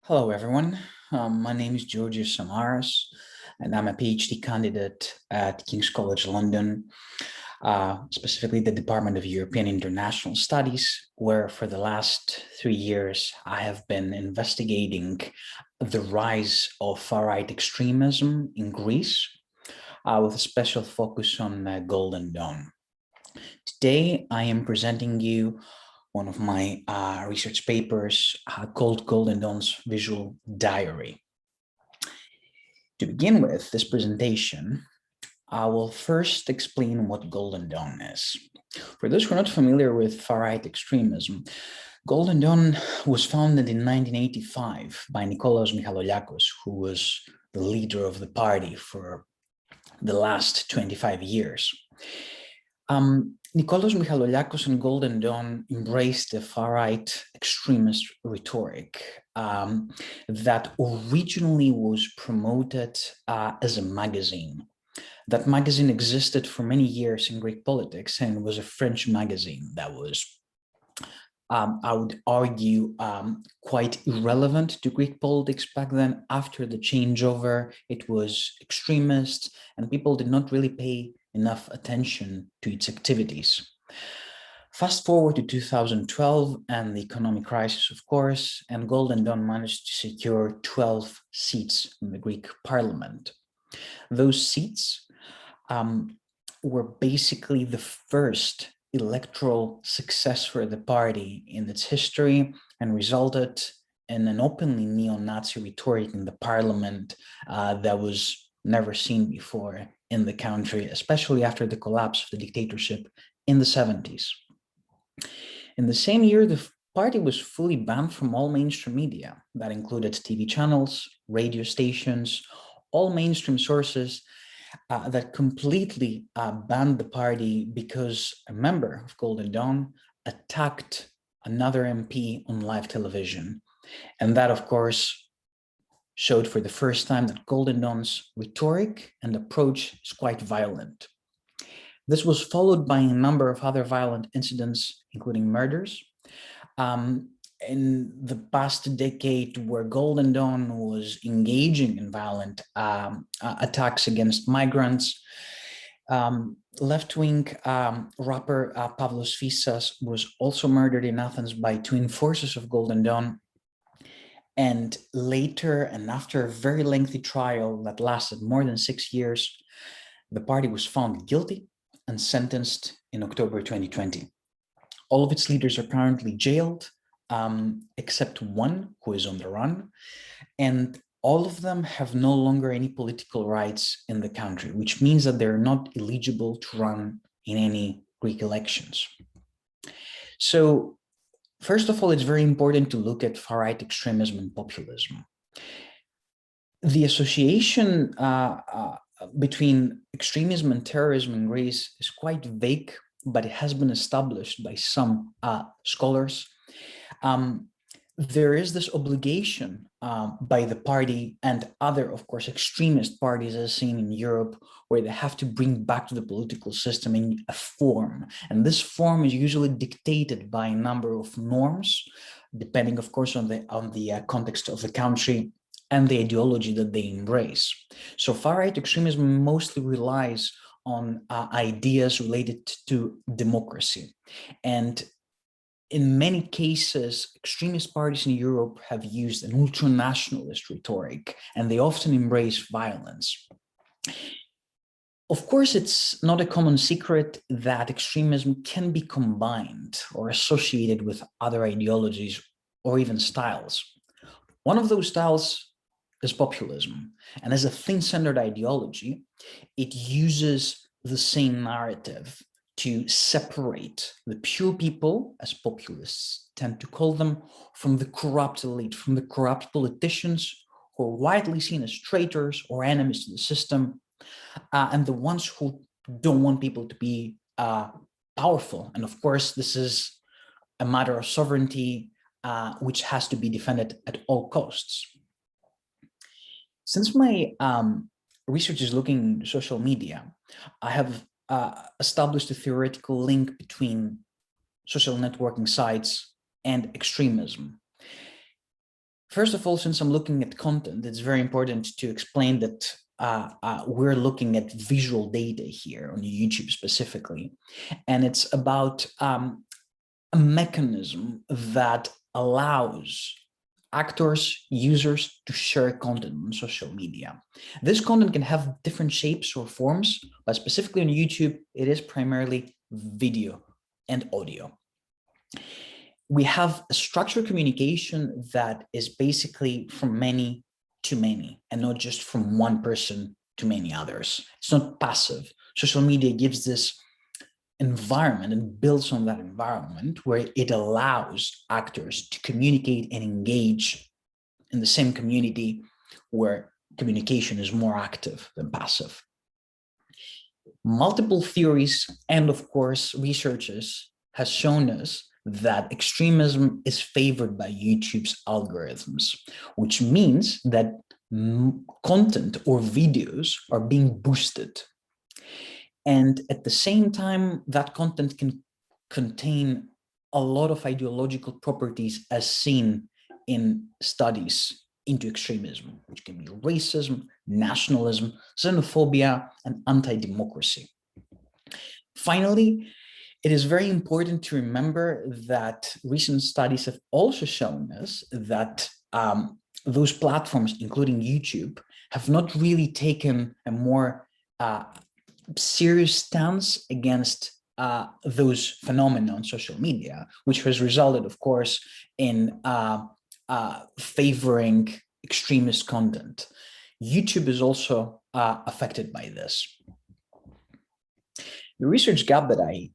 Hello, everyone. My name is Georgios Samaras, and I'm a PhD candidate at King's College London, specifically the Department of European International Studies, where for the last 3 years, I have been investigating the rise of far-right extremism in Greece, with a special focus on Golden Dawn. Today, I am presenting you one of my research papers called Golden Dawn's Visual Diary. To begin with this presentation, I will first explain what Golden Dawn is. For those who are not familiar with far-right extremism, Golden Dawn was founded in 1985 by Nikolaos Michaloliakos, who was the leader of the party for the last 25 years. Nikolaos Michaloliakos and Golden Dawn embraced the far-right extremist rhetoric that originally was promoted as a magazine. That magazine existed for many years in Greek politics and was a French magazine that was, I would argue, quite irrelevant to Greek politics back then. After the changeover, it was extremist and people did not really pay enough attention to its activities. Fast forward to 2012 and the economic crisis, of course, and Golden Dawn managed to secure 12 seats in the Greek parliament. Those seats were basically the first electoral success for the party in its history and resulted in an openly neo-Nazi rhetoric in the parliament that was never seen before in the country, especially after the collapse of the dictatorship in the 70s. In the same year, the party was fully banned from all mainstream media. That included TV channels, radio stations, all mainstream sources that completely banned the party because a member of Golden Dawn attacked another MP on live television. And that, of course, showed for the first time that Golden Dawn's rhetoric and approach is quite violent. This was followed by a number of other violent incidents, including murders. In the past decade, where Golden Dawn was engaging in violent attacks against migrants, left-wing rapper Pavlos Fissas was also murdered in Athens by two enforcers of Golden Dawn. And later, and after a very lengthy trial that lasted more than 6 years, the party was found guilty and sentenced in October 2020. All of its leaders are currently jailed, except one who is on the run. And all of them have no longer any political rights in the country, which means that they're not eligible to run in any Greek elections. So, first of all, it's very important to look at far-right extremism and populism. The association between extremism and terrorism in Greece is quite vague, but it has been established by some scholars. There is this obligation by the party and other, of course, extremist parties as seen in Europe, where they have to bring back to the political system in a form. And this form is usually dictated by a number of norms, depending, of course, on the context of the country and the ideology that they embrace. So far-right extremism mostly relies on ideas related to democracy. And in many cases, extremist parties in Europe have used an ultranationalist rhetoric, and they often embrace violence. Of course, it's not a common secret that extremism can be combined or associated with other ideologies or even styles. One of those styles is populism. And as a thin-centered ideology, it uses the same narrative to separate the pure people, as populists tend to call them, from the corrupt elite, from the corrupt politicians who are widely seen as traitors or enemies to the system, and the ones who don't want people to be powerful. And of course, this is a matter of sovereignty, which has to be defended at all costs. Since my research is looking at social media, I have established a theoretical link between social networking sites and extremism. First of all, since I'm looking at content, it's very important to explain that we're looking at visual data here on YouTube specifically. And it's about a mechanism that allows actors, users to share content on social media. This content can have different shapes or forms, but specifically on YouTube, it is primarily video and audio. We have a structured communication that is basically from many to many and not just from one person to many others. It's not passive. Social media gives this environment and builds on that environment where it allows actors to communicate and engage in the same community where communication is more active than passive. Multiple theories and, of course, researchers has shown us that extremism is favored by YouTube's algorithms, which means that content or videos are being boosted. And at the same time, that content can contain a lot of ideological properties as seen in studies into extremism, which can be racism, nationalism, xenophobia, and anti-democracy. Finally, it is very important to remember that recent studies have also shown us that those platforms, including YouTube, have not really taken a more serious stance against those phenomena on social media, which has resulted, of course, in favoring extremist content. YouTube is also affected by this. The research gap that I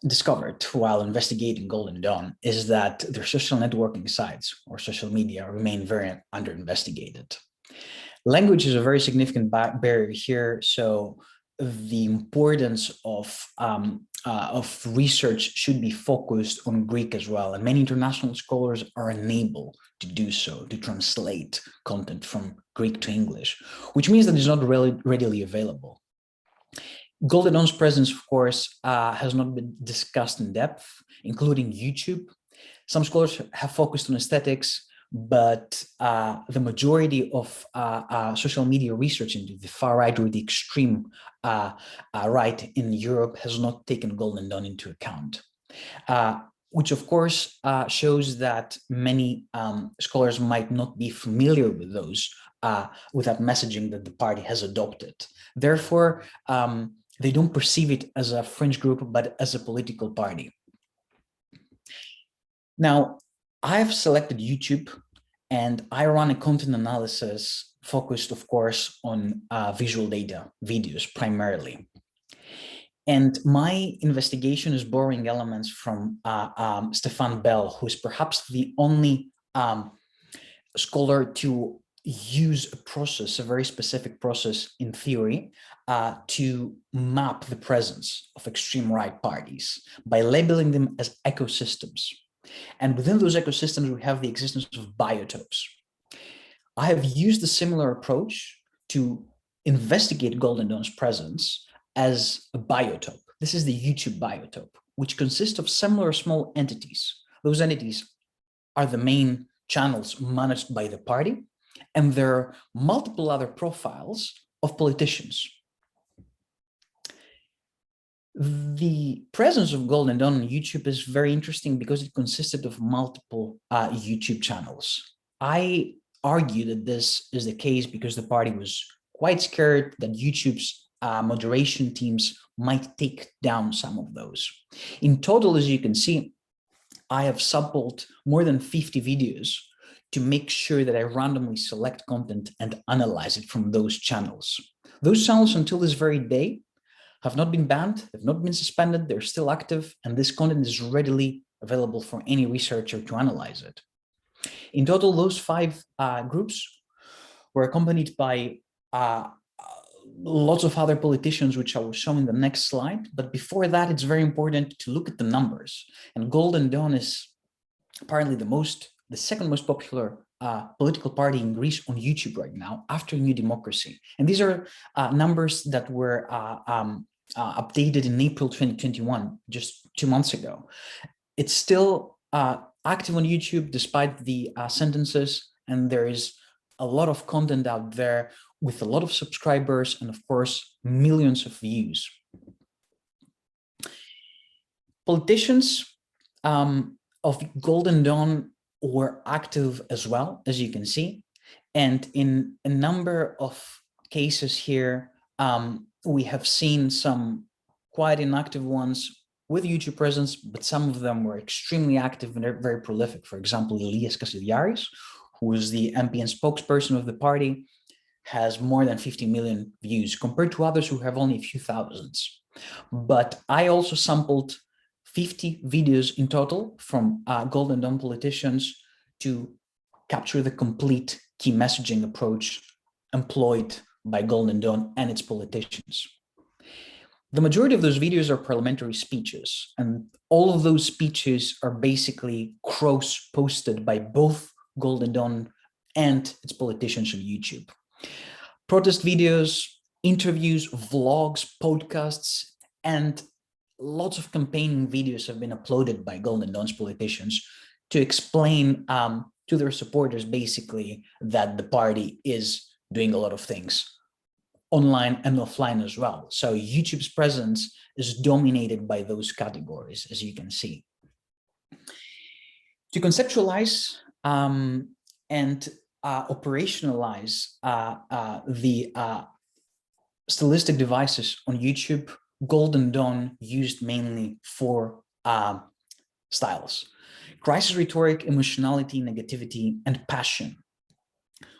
discovered while investigating Golden Dawn is that their social networking sites or social media remain very under-investigated. Language is a very significant barrier here, so the importance of research should be focused on Greek as well, and many international scholars are unable to do so, to translate content from Greek to English, which means that it's not really readily available. Golden Dawn's presence, of course, has not been discussed in depth, including YouTube. Some scholars have focused on aesthetics, but the majority of social media research into the far right or the extreme right in Europe has not taken Golden Dawn into account, which of course shows that many scholars might not be familiar with with that messaging that the party has adopted. Therefore, they don't perceive it as a fringe group, but as a political party. Now, I've selected YouTube and I run a content analysis focused, of course, on visual data, videos primarily. And my investigation is borrowing elements from Stefan Bell, who is perhaps the only scholar to use a process, a very specific process in theory, to map the presence of extreme right parties by labeling them as ecosystems. And within those ecosystems, we have the existence of biotopes. I have used a similar approach to investigate Golden Dawn's presence as a biotope. This is the YouTube biotope, which consists of similar small entities. Those entities are the main channels managed by the party, and there are multiple other profiles of politicians. The presence of Golden Dawn on YouTube is very interesting because it consisted of multiple YouTube channels. I argue that this is the case because the party was quite scared that YouTube's moderation teams might take down some of those. In total, as you can see, I have sampled more than 50 videos to make sure that I randomly select content and analyze it from those channels. Those channels, until this very day, have not been banned, have not been suspended, they're still active, and this content is readily available for any researcher to analyze it. In total, those 5 groups were accompanied by lots of other politicians, which I will show in the next slide. But before that, it's very important to look at the numbers. And Golden Dawn is apparently the second most popular political party in Greece on YouTube right now, after New Democracy. And these are numbers that were updated in April 2021, just 2 months ago. It's still active on YouTube despite the sentences, and there is a lot of content out there with a lot of subscribers and, of course, millions of views. Politicians of Golden Dawn were active as well, as you can see. And in a number of cases here, we have seen some quite inactive ones with YouTube presence, but some of them were extremely active and very prolific. For example, Elias Kasidiaris, who is the MP and spokesperson of the party, has more than 50 million views compared to others who have only a few thousands. But I also sampled 50 videos in total from Golden Dawn politicians to capture the complete key messaging approach employed by Golden Dawn and its politicians. The majority of those videos are parliamentary speeches, and all of those speeches are basically cross-posted by both Golden Dawn and its politicians on YouTube. Protest videos, interviews, vlogs, podcasts, and lots of campaigning videos have been uploaded by Golden Dawn's politicians to explain to their supporters basically that the party is doing a lot of things online and offline as well. So YouTube's presence is dominated by those categories, as you can see. To conceptualize and operationalize the stylistic devices on YouTube, Golden Dawn used mainly four styles: crisis rhetoric, emotionality, negativity, and passion.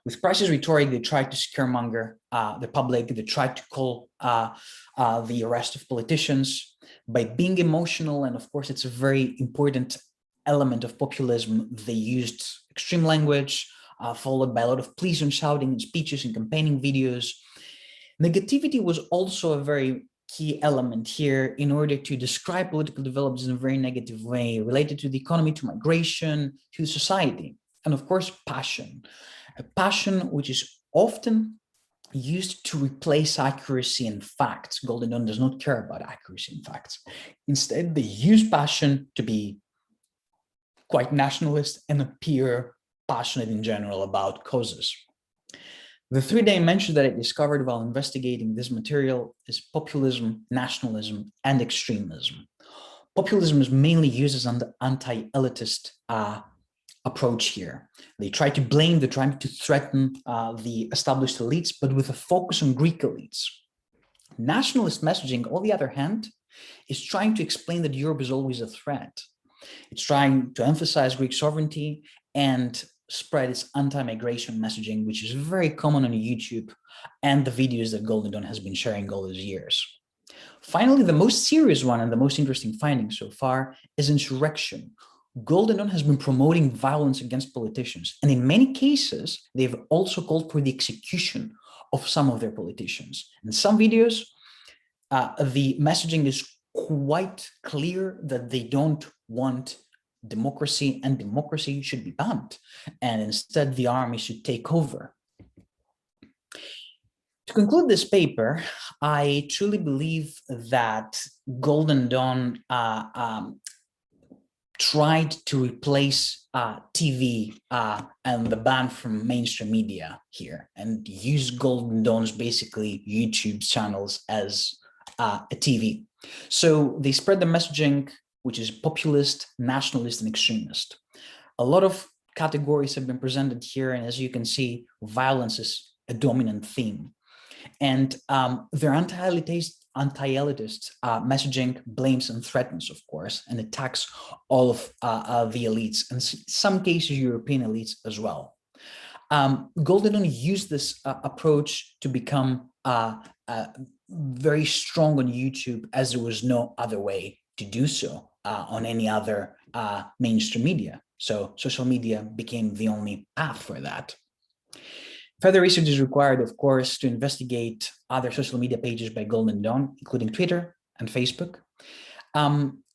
With crisis rhetoric, they tried to scaremonger the public. They tried to call the arrest of politicians. By being emotional, and of course, it's a very important element of populism, they used extreme language, followed by a lot of pleas and shouting in speeches and campaigning videos. Negativity was also a very key element here in order to describe political developments in a very negative way related to the economy, to migration, to society, and of course, passion. A passion which is often used to replace accuracy and facts. Golden Dawn does not care about accuracy and facts. Instead, they use passion to be quite nationalist and appear passionate in general about causes. The three dimensions that I discovered while investigating this material is populism, nationalism, and extremism. Populism is mainly used as an anti-elitist approach here. They try to blame, they try to threaten the established elites, but with a focus on Greek elites. Nationalist messaging, on the other hand, is trying to explain that Europe is always a threat. It's trying to emphasize Greek sovereignty and spread its anti-migration messaging, which is very common on YouTube and the videos that Golden Dawn has been sharing all those years. Finally, the most serious one and the most interesting finding so far is insurrection. Golden Dawn has been promoting violence against politicians, and in many cases, they've also called for the execution of some of their politicians. In some videos, the messaging is quite clear that they don't want democracy, and democracy should be banned, and instead the army should take over. To conclude this paper, I truly believe that Golden Dawn tried to replace TV and the ban from mainstream media here, and use Golden Dawn's basically YouTube channels as a TV. So they spread the messaging, which is populist, nationalist, and extremist. A lot of categories have been presented here, and as you can see, violence is a dominant theme. And their anti-elitist messaging blames and threatens, of course, and attacks all of the elites, and in some cases, European elites as well. Golden Dawn used this approach to become very strong on YouTube, as there was no other way to do so on any other mainstream media. So social media became the only path for that. Further research is required, of course, to investigate other social media pages by Golden Dawn, including Twitter and Facebook.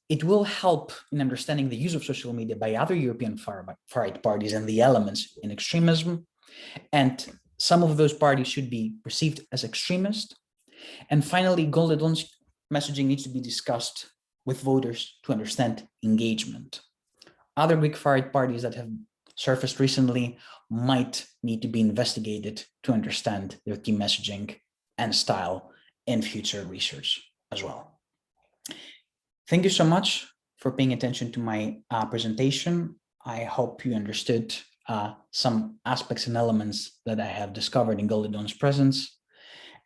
It will help in understanding the use of social media by other European far-right parties and the elements in extremism. And some of those parties should be perceived as extremist. And finally, Golden Dawn's messaging needs to be discussed with voters to understand engagement. other Greek Farright parties that have surfaced recently might need to be investigated to understand their key messaging and style in future research as well. Thank you so much for paying attention to my presentation. I hope you understood some aspects and elements that I have discovered in Golden Dawn's presence.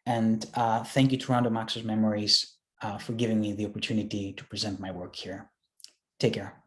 And thank you to Random Access Memories for giving me the opportunity to present my work here. Take care.